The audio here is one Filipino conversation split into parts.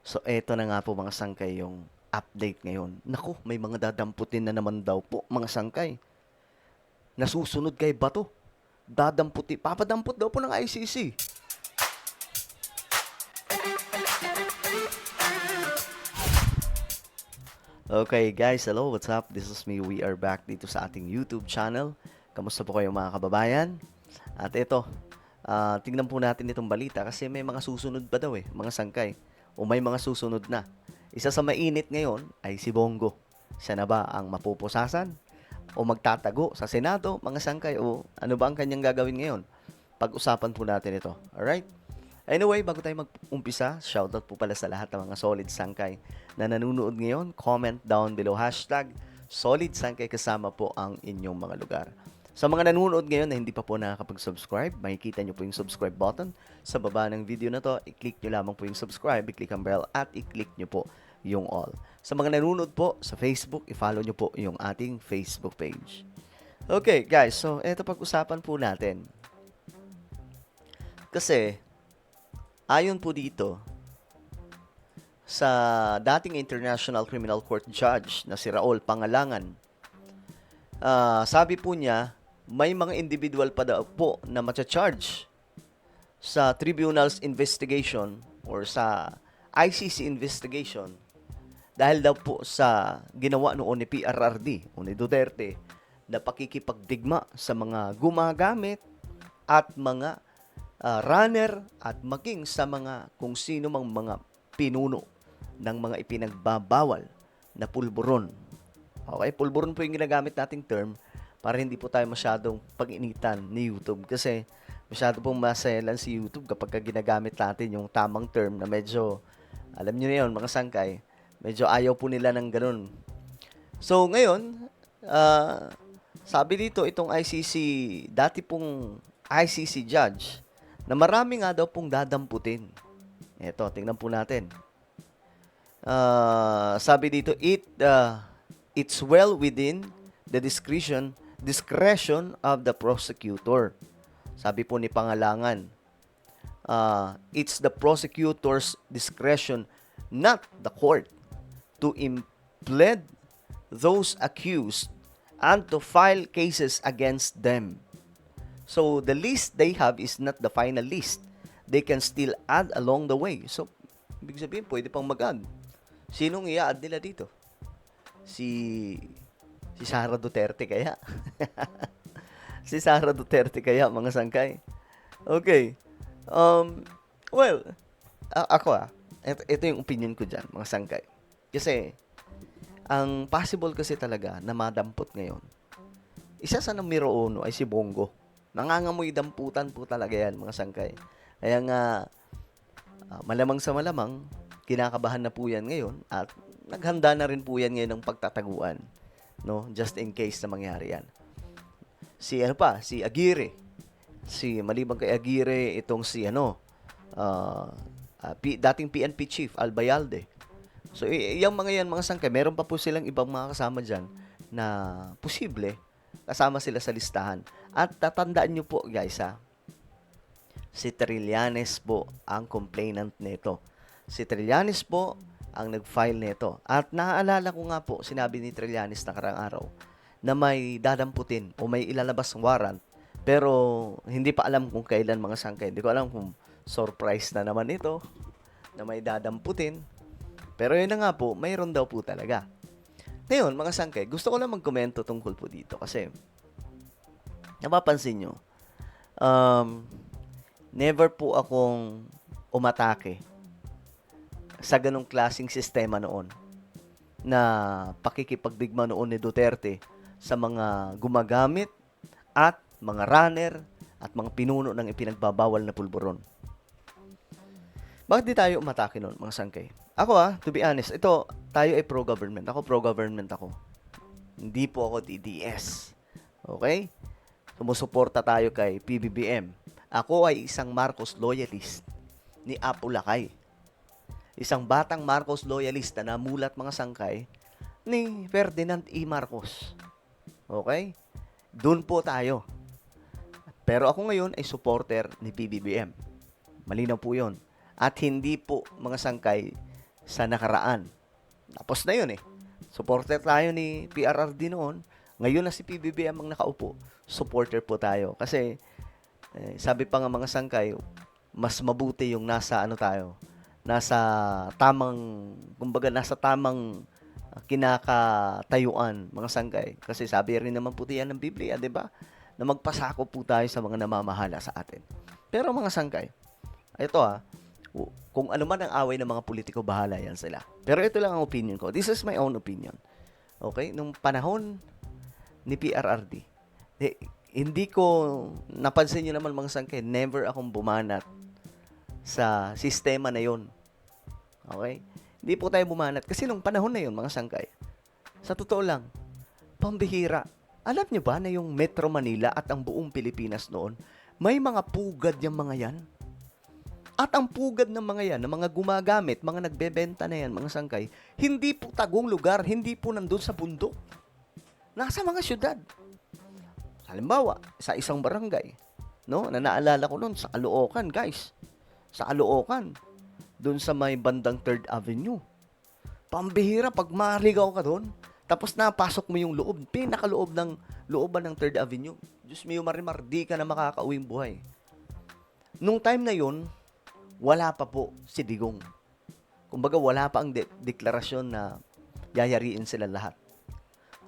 So, eto na nga po mga sangkay yung update ngayon. Naku, may mga dadamputin na naman daw po mga sangkay. Nasusunod kay Bato. Papadampot daw po ng ICC. Okay guys, hello, what's up? This is me, we are back dito sa ating YouTube channel. Kamusta po kayo mga kababayan? At ito, tingnan po natin itong balita kasi may mga susunod pa daw mga sangkay. O may mga susunod na. Isa sa mainit ngayon ay si Bongo. Siya na ba ang mapupusasan? O magtatago sa Senado, mga sangkay? O ano ba ang kanyang gagawin ngayon? Pag-usapan po natin ito. Alright? Anyway, bago tayo mag-umpisa, shoutout po pala sa lahat ng mga solid sangkay na nanonood ngayon. Comment down below, hashtag solid sangkay kasama po ang inyong mga lugar. Sa mga nanonood ngayon na hindi pa po nakakapag-subscribe, makikita nyo po yung subscribe button sa baba ng video na to. I-click nyo lamang po yung subscribe, i-click ang bell at i-click nyo po yung all. Sa mga nanonood po sa Facebook, i-follow nyo po yung ating Facebook page. Okay guys, so eto pag-usapan po natin. Kasi ayon po dito sa dating International Criminal Court Judge na si Raul Pangalangan, sabi po niya, may mga individual pa daw po na matcha-charge sa tribunal's investigation or sa ICC investigation dahil daw po sa ginawa noon ni PRRD o ni Duterte na pakikipagdigma sa mga gumagamit at mga runner at maging sa mga kung sino mang mga pinuno ng mga ipinagbabawal na pulburon. Okay, pulburon po yung ginagamit nating term para hindi po tayo masyadong pag-initan ni YouTube kasi masyado pong maselan si YouTube kapag ginagamit natin yung tamang term na medyo, alam nyo na yun mga sangkay, medyo ayaw po nila ng ganun. So ngayon, sabi dito itong ICC, dati pong ICC judge, na marami nga daw pong dadamputin. Eto, tingnan po natin. Sabi dito, it's well within the discretion of the prosecutor. Sabi po ni Pangalangan, it's the prosecutor's discretion, not the court, to implead those accused and to file cases against them. So, the list they have is not the final list. They can still add along the way. So, ibig sabihin, pwede pang mag-add. Sinong i-add nila dito? Si Sara Duterte kaya? Si Sara Duterte kaya, mga sangkay? Okay. Well, ako ito yung opinion ko dyan, mga sangkay. Kasi, ang possible kasi talaga na madampot ngayon, isa sa numero uno ay si Bongo. Nangangamoy damputan po talaga yan, mga sangkay. Kaya nga, malamang sa malamang, kinakabahan na po yan ngayon at naghanda na rin po yan ngayon ng pagtataguan. No? Just in case na mangyari yan. Si Aguirre. Maliban kay Aguirre, itong dating PNP chief, Albayalde. So, yung mga yan, mga sangkay, meron pa po silang ibang mga kasama dyan na posible kasama sila sa listahan. At tatandaan nyo po guys si Trillanes po ang complainant nito. Si Trillanes po ang nag-file nito. At naaalala ko nga po, sinabi ni Trillanes nakarang araw na may dadamputin o may ilalabas ng warrant. Pero hindi pa alam kung kailan, mga sangkay. Hindi ko alam kung surprise na naman ito na may dadamputin. Pero yun na nga po, mayroon daw po talaga. Ngayon, mga sangkay, gusto ko lang magkomento tungkol po dito kasi napapansin nyo, never po akong umatake sa ganong klaseng sistema noon na pakikipagdigma noon ni Duterte sa mga gumagamit at mga runner at mga pinuno ng ipinagbabawal na pulburon. Bakit di tayo umatake noon, mga sangkay? Ako to be honest, tayo ay pro-government. Ako pro-government ako. Hindi po ako DDS. Okay? Sumusuporta tayo kay PBBM. Ako ay isang Marcos loyalist ni Apo Lakay. Isang batang Marcos loyalist na namulat, mga sangkay ni Ferdinand E. Marcos. Okay? Doon po tayo. Pero ako ngayon ay supporter ni PBBM. Malinaw po yun. At hindi po, mga sangkay, sa nakaraan. Tapos na yun eh. Supporter tayo ni PRRD noon. Ngayon na si PBBM ang nakaupo. Supporter po tayo. Kasi sabi pa nga mga sangkay, mas mabuti yung nasa ano tayo, nasa tamang, kumbaga nasa tamang kinakatayuan, mga sangkay. Kasi sabi rin naman po yan ng Biblia, di ba? Na magpasako po tayo sa mga namamahala sa atin. Pero mga sangkay, ito kung ano man ang away ng mga politiko, bahala yan sila. Pero ito lang ang opinion ko. This is my own opinion. Okay? Nung panahon ni PRRD, hindi ko, napansin nyo naman mga sangkay, never akong bumanat sa sistema na yon. Okay? Hindi po tayo bumanat. Kasi nung panahon na yon mga sangkay, sa totoo lang, pambihira. Alam nyo ba na yung Metro Manila at ang buong Pilipinas noon, may mga pugad yung mga yan? At ang pugad ng mga yan, ng mga gumagamit, mga nagbebenta na yan, mga sangkay, hindi po tagong lugar, hindi po nandun sa bundok. Nasa mga syudad. Halimbawa, sa isang barangay, no, na naalala ko noon sa Caloocan, guys. Sa Caloocan, doon sa may bandang 3rd Avenue. Pambihira, pag marigaw ka doon, tapos napasok mo yung loob, pinakaloob ng looban ng 3rd Avenue. Diyos mio marimar, di ka na makakauwing buhay. Nung time na yon, wala pa po si Digong. Kumbaga, wala pa ang deklarasyon na yayariin sila lahat.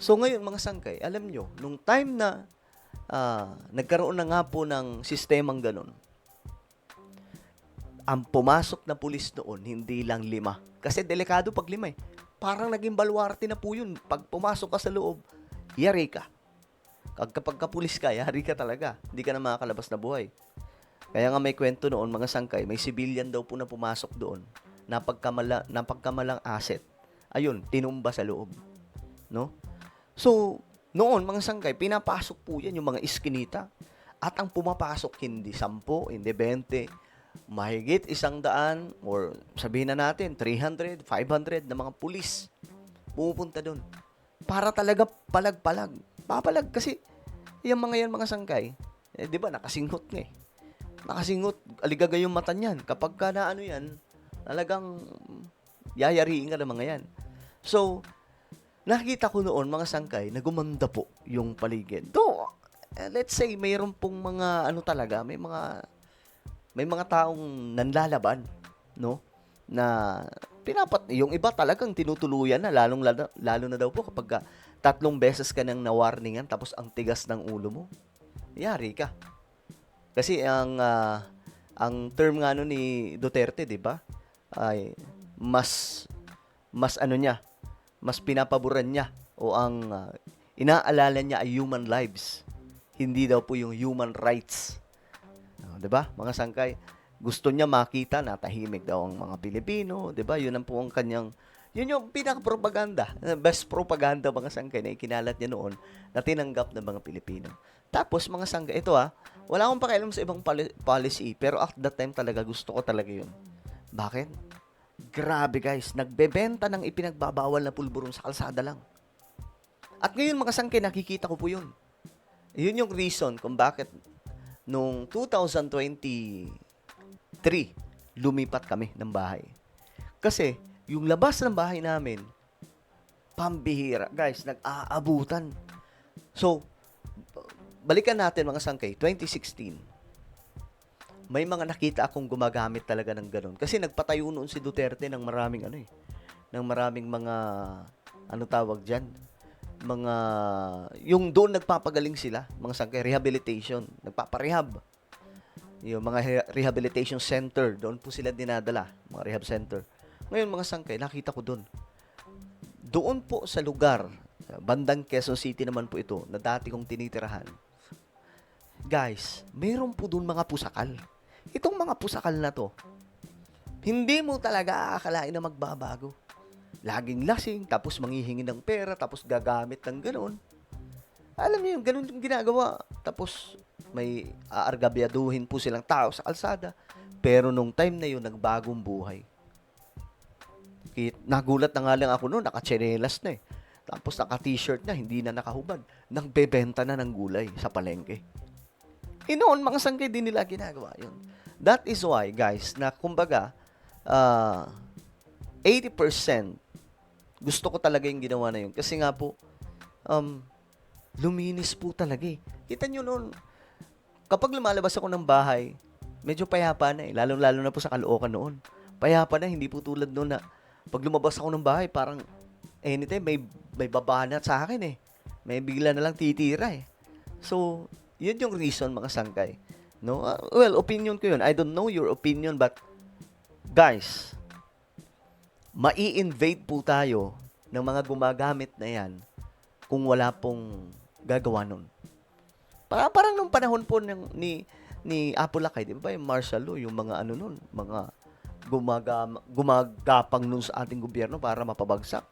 So ngayon, mga sangkay, alam nyo, nung time na nagkaroon na nga po ng sistemang ganun, ang pumasok na pulis noon, hindi lang 5. Kasi delikado pag 5 eh. Parang naging baluarte na po yun. Pag pumasok ka sa loob, yari ka. Kapag kapulis ka, yari ka talaga. Hindi ka na makakalabas na buhay. Kaya nga may kwento noon, mga sangkay, may civilian daw po na pumasok doon. Napagkamalang asset. Ayun, tinumba sa loob. No? So, noon, mga sangkay, pinapasok po yan yung mga iskinita. At ang pumapasok, hindi 10, hindi 20, mahigit 100 or sabihin na natin 300, 500 na mga pulis pumupunta doon para talaga palag-palag. Papalag kasi yung mga yan, mga sangkay, di ba nakasinghot nga eh. Nakasinghot, aligagay yung mata niyan. Kapag ka na ano yan, talagang yayariin ka ng mga yan. So, nakita ko noon, mga sangkay, na gumanda po yung paligid. Let's say, mayroon pong mga ano talaga, may mga taong nanlalaban, no? Na yung iba talagang tinutuluyan na, lalo na daw po kapag 3 beses ka nang na-warningan tapos ang tigas ng ulo mo. Yari ka. Kasi ang term nga ni Duterte, 'di ba? Ay mas ano niya, mas pinapaboran niya o ang inaalala niya ay human lives. Hindi daw po yung human rights. 'Di ba? Mga sangkay, gusto niya makita na tahimik daw ang mga Pilipino, 'di ba? Yun ang po ang kanyang, yun yung pinaka-propaganda, best propaganda, mga sangkay, na ikinalat niya noon na tinanggap ng mga Pilipino. Tapos mga sangkay, ito wala akong pakialam sa ibang policy, pero at that time talaga gusto ko talaga yun. Bakit? Grabe guys, nagbebenta ng ipinagbabawal na pulburon sa kalsada lang. At ngayon mga sangkay, nakikita ko po yun. Yun yung reason kung bakit noong 2023, lumipat kami ng bahay. Kasi, yung labas ng bahay namin, pambihira. Guys, nag-aabutan. So, balikan natin mga sangkay, 2016. May mga nakita akong gumagamit talaga ng ganun. Kasi nagpatayo noon si Duterte ng maraming ng maraming mga, tawag dyan? Yung doon nagpapagaling sila, mga sangkay, rehabilitation. Nagpaparehab. Yung mga rehabilitation center, doon po sila dinadala, mga rehab center. Ngayon, mga sangkay, nakita ko doon. Doon po sa lugar, bandang Quezon City naman po ito, na dati kong tinitirahan. Guys, mayroon po doon mga pusakal. Itong mga pusakal na to, hindi mo talaga aakalain na magbabago. Laging lasing, tapos manghihingi ng pera, tapos gagamit ng ganun. Alam niyo, ganun yung ginagawa. Tapos may aargabyaduhin po silang tao sa kalsada. Pero nung time na yun, nagbagong buhay. Nagulat na nga lang ako noon, naka-tsinelas na eh. Tapos naka-t-shirt na, hindi na nakahubad. Nagbebenta na ng gulay sa palengke. Noon, mga sangkay din nila ginagawa yun. That is why, guys, na kumbaga, 80% gusto ko talaga yung ginawa na yun. Kasi nga po, luminis po talaga eh. Kita nyo noon, kapag lumalabas ako ng bahay, medyo payapa na eh. Lalo-lalo na po sa Caloocan noon. Payapa na, hindi po tulad noon na pag lumabas ako ng bahay, parang anytime may babanat sa akin eh. May bigla na lang titira eh. So, yun yung reason mga sangkay. No? Well, opinion ko yun. I don't know your opinion, but guys, mai-invade po tayo ng mga gumagamit na yan kung wala pong gagawa nun. Parang nung panahon po ni Apolacay, di ba yung martial law, yung mga ano nun, mga gumagapang nun sa ating gobyerno para mapabagsak.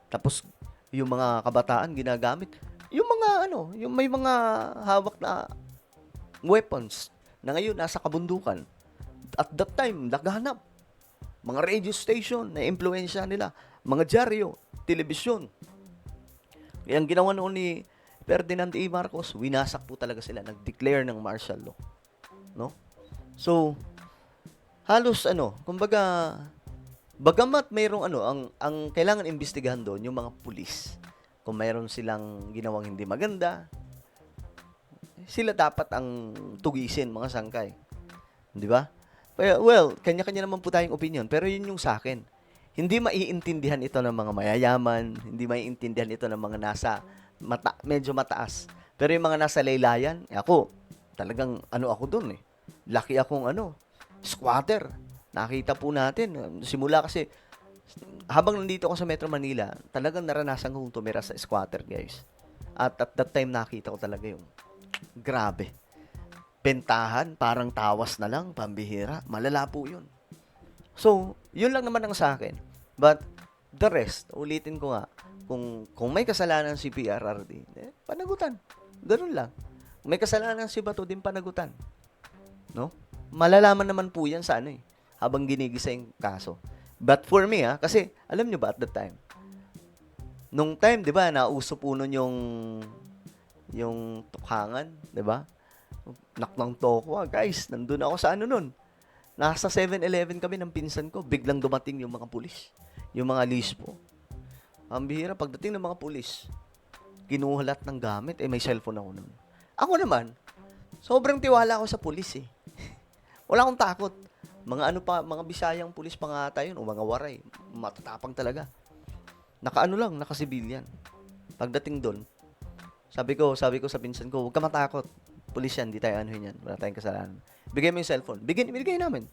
Tapos, yung mga kabataan ginagamit. Yung mga ano, yung may mga hawak na weapons na ngayon nasa kabundukan. At that time, naghahanap. Mga radio station na impluensya nila. Mga dyaryo, telebisyon. Kaya ang ginawa noon ni Ferdinand E. Marcos, winasak po talaga sila. Nag-declare ng martial law. No? So, halos kumbaga, bagamat mayroong ang kailangan imbestigahan doon, yung mga pulis. Kung mayroon silang ginawang hindi maganda, sila dapat ang tugisin, mga sangkay. Di ba? Well, kanya-kanya naman po tayong opinion, pero yun yung sa akin. Hindi maiintindihan ito ng mga mayayaman, hindi maiintindihan ito ng mga nasa medyo mataas. Pero yung mga nasa laylayan, ako, talagang ako dun eh. Laki akong squatter. Nakita po natin. Simula kasi, habang nandito ako sa Metro Manila, talagang naranasan kong tumira sa squatter, guys. At that time, nakita ko talaga yung grabe. Bentahan, parang tawas na lang, pambihira. Malala po yun. So, yun lang naman ang sa akin. But, the rest, ulitin ko nga, kung may kasalanan si PRRD, panagutan. Ganun lang. Kung may kasalanan si Bato, din panagutan. No? Malalaman naman po yan sa habang ginigisa yung kaso. But for me, kasi, alam nyo ba at that time, nung time, di ba, nauso po nun yung tukhangan, di ba? Naknang toko, guys, nandun ako sa nun. Nasa 7-Eleven kami ng pinsan ko, biglang dumating yung mga pulis, yung mga lispo. Ang bihira, pagdating ng mga pulis, kinuha lahat ng gamit, may cellphone ako nun. Ako naman, sobrang tiwala ako sa pulis eh. Wala akong takot. Mga Bisayang pulis pa nga tayo, o mga waray, matatapang talaga. Naka-civilian. Pagdating doon, sabi ko sa pinsan ko, huwag ka matakot. Pulis yan, di tayo yan. Wala tayong kasalanan. Bigay mo yung cellphone. Binigay namin.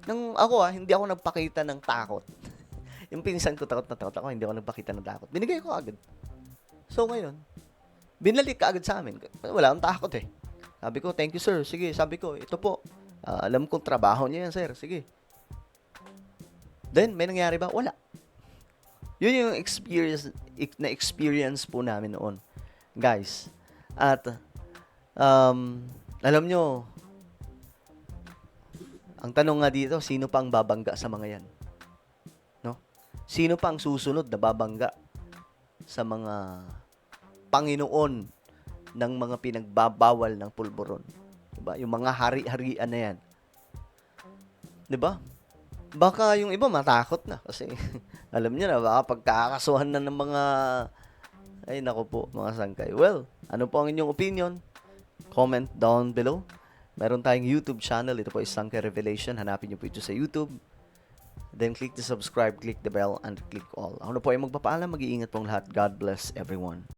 Nang ako hindi ako nagpakita ng takot. Yung pinsan ko, takot na takot ako, hindi ako nagpakita ng takot. Binigay ko agad. So ngayon, binalik ka agad sa amin. Wala akong takot eh. Sabi ko, thank you sir. Sige, sabi ko, ito po. Alam kong trabaho niya yan sir. Sige. Then, may nangyari ba? Wala. Yun yung experience po namin noon. Guys. At, alam nyo, ang tanong nga dito, sino pa ang babangga sa mga yan? No? Sino pa ang susunod na babangga sa mga Panginoon ng mga pinagbabawal ng pulburon? Diba? Yung mga hari-harian na yan. Diba? Baka yung iba matakot na kasi alam niyo na, baka pagkakasuhan na ng mga ay nako po, mga sangkay. Well, ano po ang inyong opinion? Comment down below. Meron tayong YouTube channel. Ito po is Sangkay Revelation. Hanapin niyo po ito sa YouTube. Then click the subscribe, click the bell, and click all. Ako na po ay magpapaalam. Mag-iingat pong lahat. God bless everyone.